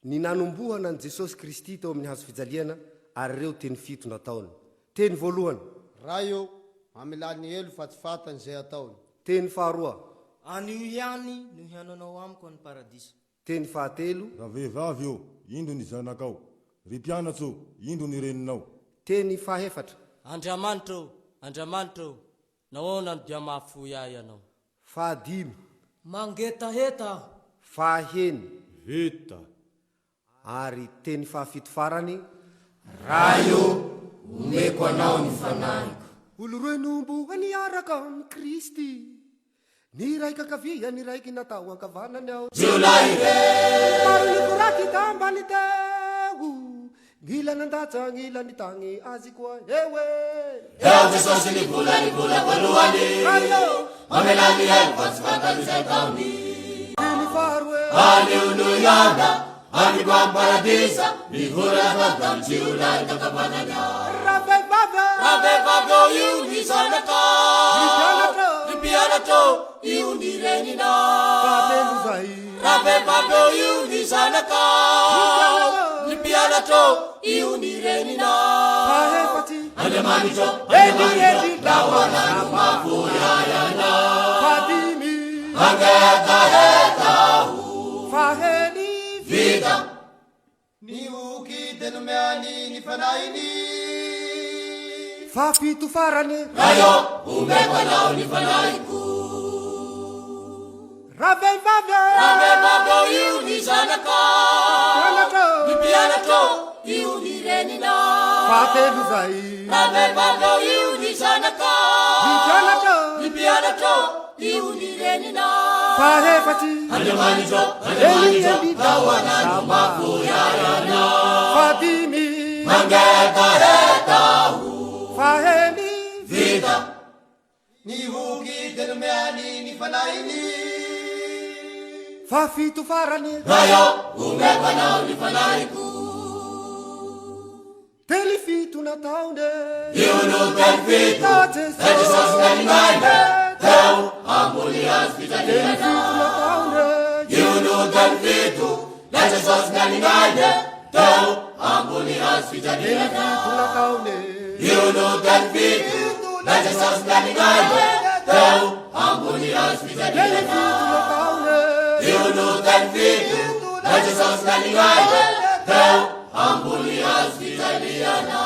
Ny nanombohana an Jesosy Kristy tao amin'ny hazo fijaliana ary reo teny 7 nataony. Teny voalohany, raha io amelany elo fatifatany zay ataony. Teny faharoa, anio ihany no hiananao amiko any paradisa. Teny fahatelo, raha vehivavy io indro ny zanakao, ry mpianatso indro ny reninao. Teny fahaefatra, Andriamanitro, nahoana ny dia mahafoy ahy ianao. fahadimy, Mangetaheta. faheny, Vita. ary teny fahafito farany, raha io omeko anao ny fanahiko. olo roe nombo niaraka amin'ny Kristy, ny raiky ankavia ny raiky natao ankavanany ao. Jiolahy re maro ny koraky tambany teo, ngila nandaja ngila ny tagny azy koa ewe. eo Jesosy ny vola voalohany, mamelany elo fatifatany zay taony. Teny faharoe, anio no iana aniko amin'ny paradisa, ny vola fatany jiolahy takavanany ao. Vehivavy eo io ny zanaka, ny mpianatro io ny renina. fahatelo zay, Raha vehivavy eo io ny zanaka, ny mpianatro io ny renina. fahaefatsy, Andriamanitro lawana mahafoy ahy anao. fahadimy, Mangetaheta faheny, vita. Nioky denomiany ny fanahiny. fafito farany, Raha io omeko anao ny fanahiko. raha vehivavy Vehivavy eo io ny zanaka, anatro, ny mpianatro io ny renina. fahatelo zay, Raha vehivavy eo io ny zanaka, anatro, ny mpianatro io ny renina. fahaefatsy, Andriamanitro lawana mahafoy ahy anao. fahadimy, Mangetaheta faheny, vita. Nioky denomiany ny fanahiny. fafito farany, Raha io omeko anao ny fanahiko. tely fito nataone, Io no teny fito, ta Jesosy naninaine, teo ambony hazo fijaliana. nataone, Io no teny fito, Jesosy naninaine, teo ambony hazo fijaliana. nataone, Io no teny fito, Jesosy naninaine, teo ambony hazo fijaliana. nataone, Io no teny fito, Jesosy naninaine, teo ambony hazo fijaliana.